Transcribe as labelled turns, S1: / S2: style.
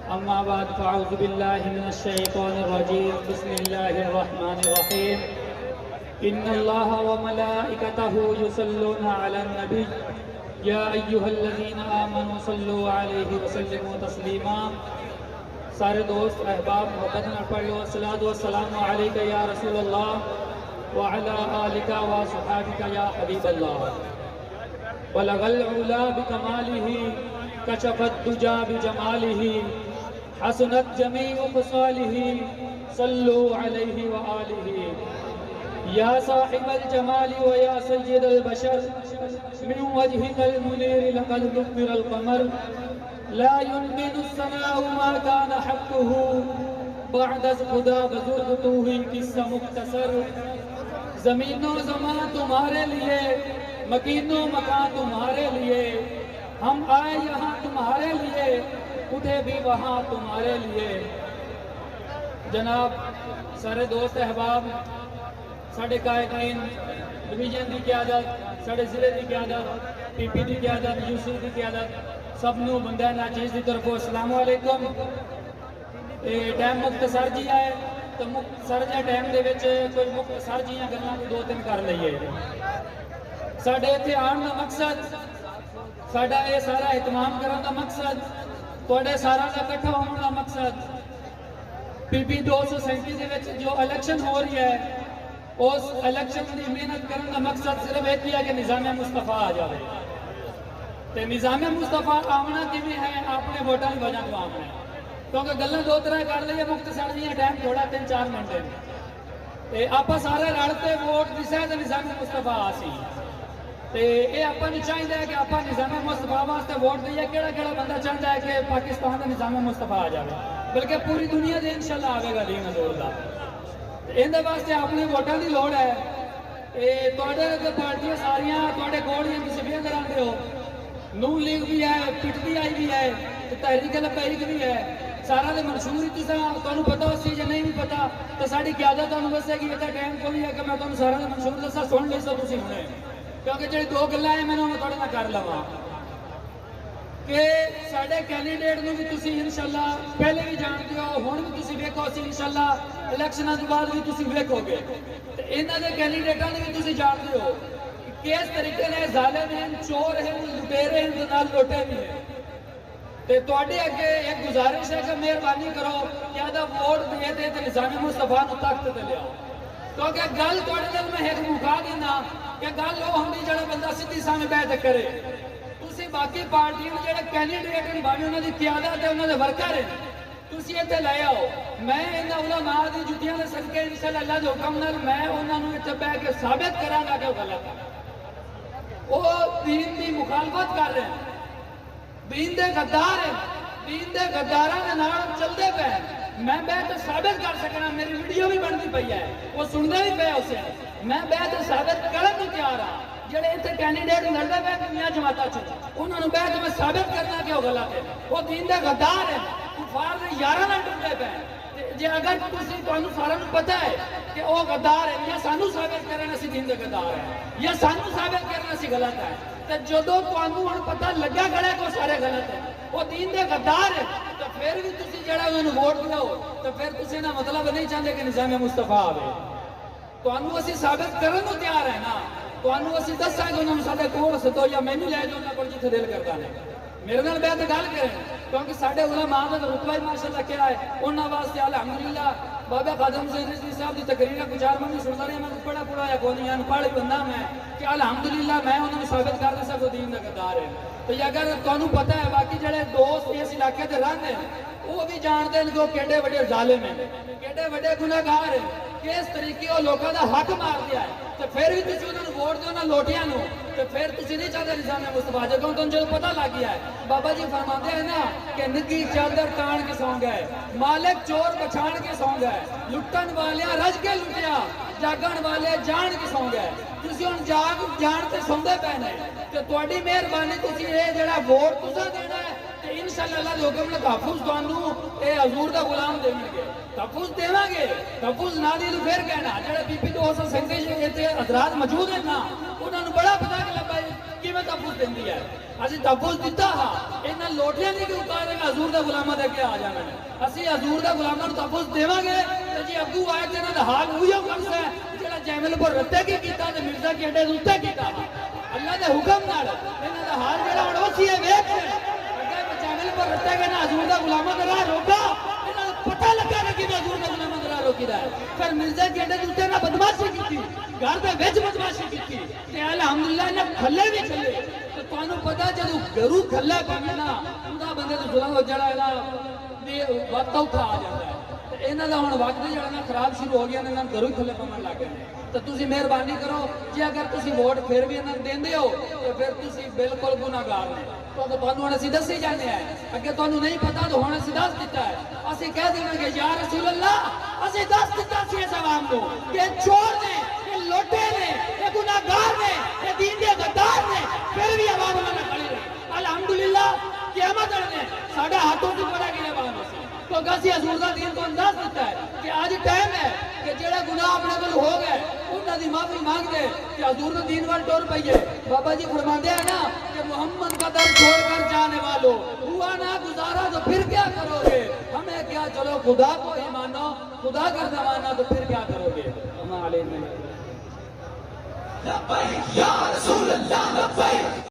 S1: अम्मा बाद फ़अऊज़ु बिल्लाहि मिनश शैतानिर रजीम बिस्मिल्लाहिर रहमानिर रहीम इन्नल्लाहा व मलाइकतहु युसल्लूना अलन नबी या अय्युहल्लज़ीना आमनू सल्लु अलैहि व सल्लिमू तस्लीमा। सारे दोस्त अहबाब मोहब्बत में पढ़ लो अस्सलातु वस्सलामु अलैका या रसूलल्लाह व अला आलिका व सहाबिका या हबीबल्लाह। बलगल उला बिकमालिही कशफत दुजा बिजमालिही हसनत जमीउ खसालिही सल्लु अलैहि व आलिही। या साहिबल जमाली व या सय्यदल बशर मिन वजहिकल मुनीर लक़द नुक्बिरल क़मर ला युनबिनु सनाउ मा कान हक़्क़ुहु बअद खुदा बुज़ुर्ग ही किस्सा मुख्तसर। ज़मीनो ज़मान तुम्हारे लिए, मकीनो मकान तुम्हारे लिए, हम आए यहाँ तुम्हारे लिए, उठे भी वहाँ तुम्हारे लिए। जनाब सारे दोस्त अहबाब, साढ़े कायदीन डिवीजन की क्यादत, साढ़े जिले की क्यादत, पीपी की क्यादत, यूसी की क्यादत, सबनू बंदा नाचीज की तरफों अस्सलाम वालेकुम। टाइम मुख्तसर जी है तो मुख्तसर जे टाइम दे विच कोई मुख्तसर जियां गल्लां दो तीन कर लईए। साडे इत्थे आउण दा मकसद, साडा ये सारा एहतमाम करन दा मकसद, तुहाडे सारा दा इकट्ठा होने का मकसद, पीपी 237 दे विच जो इलेक्शन हो रही है उस इलेक्शन की मेहनत करने का मकसद सिर्फ एक ही है कि निज़ाम मुस्तफा आ जाए। तो निज़ाम मुस्तफा आना किमें है, अपने वोटों की वजह तो आना है, क्योंकि गल्लां दो तरह कर ली मुख्तसर जी टाइम थोड़ा 3-4 मिनट है। आप सारे रलते वोट दिशा तो निज़ाम मुस्तफा आसी तो ये आपको चाहिए है कि आप निज़ाम मुस्तफा वास्ते वोट दिए। केड़ा बंदा चाहता है कि पाकिस्तान का निज़ाम मुस्तफा आ जाए, बल्कि पूरी दुनिया से इंशाल्लाह आवेगा दीन हजूर का। इहदे वास्ते अपने वोटों की लोड़ है। पार्टियां सारिया कोल तस्वीर कराते हो, नून लीग भी है, PTI भी है, तहरीक लबैक भी है, सारा तो मंशूर ही तुम पता उस चीज़ नहीं भी पता तो साड़ी क्यादत तुम दसेगी। इतना टाइम कोई है कि मैं तुम सारा मंशूर दसा सुन ली सो तुम हुणे, क्योंकि जी दो गल्लां है मैंने मैं थोड़े नाल कर लवां कि साडे कैंडीडेट नूं भी तुसीं इंशाल्लाह पहले भी जानते हो, हुण भी तुसीं वेखो, असीं इंशाल्लाह इलेक्शनां तो बाद भी तुसीं वेखोगे। तो इन्हां दे कैंडीडेटां नूं भी तुसीं जानते हो कि किस तरीके ने जालिम हैं, चोर हैं, लुटेरे हैं, ते नाल लोटे भी हैं। तो तुहाडे अगे एक गुजारिश है कि मेहरबानी करो कि आदा वोट दे दे ते निज़ाम मुस्तफा नूं तख्त ते लियाओ। क्योंकि गल तुहाडे नाल मैं एक मुका देना कि गल वो होंदी जिहड़ा बंदा सीधी सामने बैठ करे। तुसीं बाकी पार्टियां जिहड़े कैंडीडेट हैं भावें उन्हां दी क़यादत है, उन्हां दे वर्कर हैं, तुसीं इत्थे ले आओ। मैं इन्हां उलमा दी जुत्तियां दे सदके इंशाअल्लाह अल्लाह दे हुक्म नाल मैं उन्हां नूं इत्थे बैठ के साबित करांगा कि वो गलत है। वो दीन की मुखालफत कर रहे हैं, दीन दे गद्दार हैं, दीन दे गद्दारां दे नाल चलदे पे। मैं बैठ के साबित कर सकना, मेरी वीडियो भी बनती पई है, वो सुनते भी पे उसे। मैं बैठ के साबित करन नूं तैयार हाँ। जेडे इत्थे कैंडीडेट लड़दे पे दुनिया जमाता च उन्होंने बैठ के मैं साबित करना कि वो गलत है। वो दीन दे गद्दार है, कुफार दे यारां नाल टुरदे पे। जे अगर तुसीं तुहानूं सारिआं नूं पता है कि वो गद्दार है, या सानू साबित करन असीं दीन दे गद्दार है, या सानू साबित करन असीं गलत है, तो जदों तुहानूं हुण पता लग्या खड़ा कि वो सारे गलत है, वो दीन दे गद्दार है, तो फिर भी तुसीं जेड़ा उन्हां नूं वोट दिओ तो फिर तुसीं ना मतलब नहीं चाहते कि निज़ाम मुस्तफा आवे। तुहानूं असीं साबित करन नूं तैयार है ना, तुहानूं असीं दस्सांगे उन्हां नूं साडे कोल सदो या मैनूं लै जाओ उन्हां कोल जिथे दिल करदा है, मेरे नाल बैठ के गल करें। क्योंकि साडे उलमा दा रुतबा ही माशाअल्लाह क्या है, उन्हां वास्ते अल्हम्दुलिल्लाह बाबा खादम सैयदी साहब की तकरीर गुजार मंदी सुनता रही। मैं पढ़ा पढ़ाया को नहीं अनपढ़ बंदा मैं कि अल्हम्दुलिल्लाह मैं उन्होंने साबित कर दसा को दीन का गद्दार है। तो अगर तुहानूं पता है बाकी जेडे दोस्त इस इलाके से रहंदे हैं वो भी जानते हैं कि वो केडे वड्डे जालिम हैं, केडे वड्डे गुनाहगार हैं, किस तरीके वो लोगों का हक मार दिया है। तो फिर भी तुसीं उन्होंने वोट दो ना लोटियां नूं, तो फिर तुसीं नहीं चाहते निज़ाम मुस्तफा। जदों तुहानूं जो पता लग गया है, बाबा जी फरमाते हैं ना कि निगी चादर ताण के सौ गए, मालिक चोर पछाण के सौ गए, लुटन वालियां रज के लुटिया, जागण वाले जान के सौ गए। तुसीं हुण जाग जान ते सौंदे पे ने, ते तुहाडी मेहरबानी तुसीं ये जेड़ा वोट तुसां देना है ते इंशाअल्लाह अल्लाह दे हुक्म नाल तहफ्फुज़ तुहानूं ए हजूर दा गुलाम देणगे, तहफ्फुज़ देवांगे। तहफ्फुज़ ना दी तो फिर कहना जेड़ा बीपी 237 इत्थे हज़रात मौजूद हैं ना उन्हां नूं बड़ा पता कि लब्बा किवें तहफ्फुज़ देंदी है ਅਸੀਂ ਤਹਫੁਜ਼ ਦਿੱਤਾ ਹਾਂ ਇਹਨਾਂ ਲੋਟਿਆਂ ਦੀ ਕਿਉਂ ਉਤਾਰੇਗਾ ਹਜ਼ੂਰ ਦੇ ਗੁਲਾਮਾਂ ਦੇ ਅੱਗੇ ਆ ਜਾਣਾ ਅਸੀਂ ਹਜ਼ੂਰ ਦੇ ਗੁਲਾਮਾਂ ਨੂੰ ਤਹਫੁਜ਼ ਦੇਵਾਂਗੇ ਤੇ ਜੀ ਅੱਗੂ ਆਏ ਤੇ ਇਹਨਾਂ ਦਾ ਹਾਲ ਉਹੀਓ ਕਰਦਾ ਜਿਹੜਾ ਜੈਮਲਪੁਰ ਰੱਤੇ ਕੀ ਕੀਤਾ ਤੇ ਮਿਰਜ਼ਾ ਕੇ ਅੱਡੇ ਦੇ ਉੱਤੇ ਕੀਤਾ ਅੱਲਾ ਦੇ ਹੁਕਮ ਨਾਲ ਇਹਨਾਂ ਦਾ ਹਾਲ ਜਿਹੜਾ ਹੁਣ ਉਸੇ ਵੇਖ ਅੱਗੇ ਜੈਮਲਪੁਰ ਰੱਤੇ ਕੇ ਨਾ ਹਜ਼ੂਰ ਦਾ ਗੁਲਾਮਾਂ ਦਾ ਰਾਹ ਰੋਕਾ ਇਹਨਾਂ ਨੂੰ ਪਤਾ ਲੱਗਾ ਕਿ ਹਜ਼ੂਰ ਦਾ ਗੁਲਾਮਾਂ ਦਾ ਰਾਹ ਰੋਕੀਦਾ ਹੈ ਫਿਰ ਮਿਰਜ਼ਾ ਕੇ ਅੱਡੇ ਦੇ ਉੱਤੇ ਨਾ ਬਦਮਾਸ਼ੀ ਕੀਤੀ घर के विच बदमाशी की अलहमदुलिल्लाह इन्हें खले भी चले तो तुहानू पता जदों घरों खला बने ना उनका बंदे तो जुल्म जड़ा वक्त औखा आ जाता है इन्हां दा हुण वक्त जड़ा ना खराब शुरू हो गया इन्हां घरों ही खले पवन लग गए तो तुसीं मेहरबानी करो जे अगर तुसीं वोट फिर भी इन्हां देंदे हो तो फिर तुसीं बिल्कुल गुनाहगार ने क्योंकि तुहानू हुण असीं दस्सी जाने हैं अगे तुहानू नहीं पता तो हुण असीं दस दिता है असीं कह देना कि या रसूल अल्लाह असीं दस दिता सी इस आवाम को कि चोर ने लोटे ने ये गुनाहगार ने ये दीन के गद्दार ने फिर भी आवाम उन्होंने खड़ी रही अल्हम्दुलिल्लाह क़यामत ने साडे हाथों से पड़ा गया आवाम से तो गसी हजूर का दीन को अंदाज देता है कि आज टाइम है कि जेड़ा गुनाह अपने को हो गए उन्हां दी माफी मांग दे कि हजूर का दीन वाल टुर पईए बाबा जी फरमाते हैं ना कि मोहम्मद का दर छोड़कर जाने वालों हुआ ना गुजारा तो फिर क्या करोगे हमें क्या चलो खुदा को ही मानो खुदा का जमाना तो फिर क्या करोगे हमारे